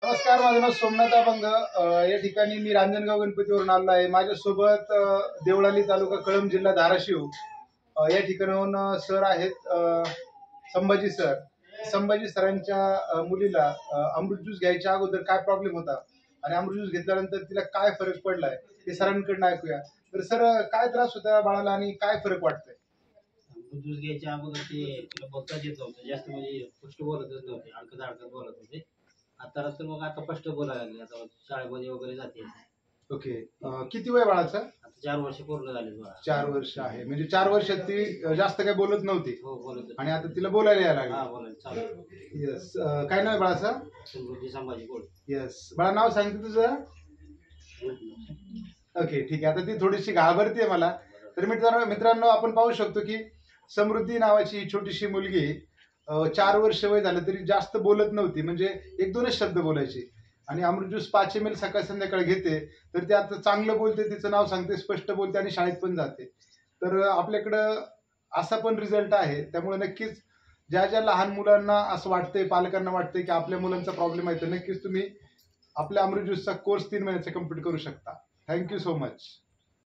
नमस्कार, माझं नाव सोमनाथ अभंग. या ठिकाणी मी रांजणगाव गणपतीवरून आलो आहे. माझ्यासोबत देवळाली तालुका कळंब जिल्हा धाराशिव या ठिकाणाहून सर आहेत, संभाजी सर. संभाजी सरांच्या मुलीला अमृत ज्यूस घ्यायच्या अगोदर काय प्रॉब्लेम होता आणि अमृत ज्यूस घेतल्यानंतर तिला काय फरक पडलाय हे सरांकडनं ऐकूया. तर सर, काय त्रास होता बाळाला आणि काय फरक वाटतंय? दूध घ्यायच्या अगोदर ते तिला बघताच येत नव्हतं, जास्त म्हणजे स्पष्ट बोलतच नव्हते, अडकत अडकत बोलत होते. आता तर मग आता स्पष्ट बोलायला लागले, आता शाळेमध्ये वगैरे जाते. ओके. किती वय बाळाचं? आता 4 वर्ष पूर्ण झाले बघा. 4 वर्ष आहे, म्हणजे 4 वर्षात ती जास्त काही बोलत नव्हती हो बोलत आणि आता तिला बोलायला यायला हा लागली. बोलायला चालू. येस. काय नाव आहे बाळाचं? समृद्धी संभाजी गोड. येस. बाळा, नाव सांगते तुझं? ओके, ठीक आहे. आता ती थोडीशी घाबरते मला. तर मित्रांनो, आपण पाहू शकतो की समृद्धी नावाची ही छोटीशी मुलगी 4 वर्ष वय झालं तरी जास्त बोलत नव्हती, म्हणजे 1-2च शब्द बोलायची. आणि अमृत ज्यूस 5 ml सकाळ संध्याकाळ घेते, तर ती आता चांगलं बोलते, तिचं नाव सांगते, स्पष्ट बोलते आणि शाळेत पण जाते. तर आपल्याकडं असा पण रिझल्ट आहे. त्यामुळे नक्कीच ज्या ज्या लहान मुलांना असं वाटतंय, पालकांना वाटतंय की आपल्या मुलांचा प्रॉब्लेम आहे, तर नक्कीच तुम्ही आपल्या अमृत ज्यूसचा कोर्स 3 महिन्याचा कम्प्लीट करू शकता. Thank you so much.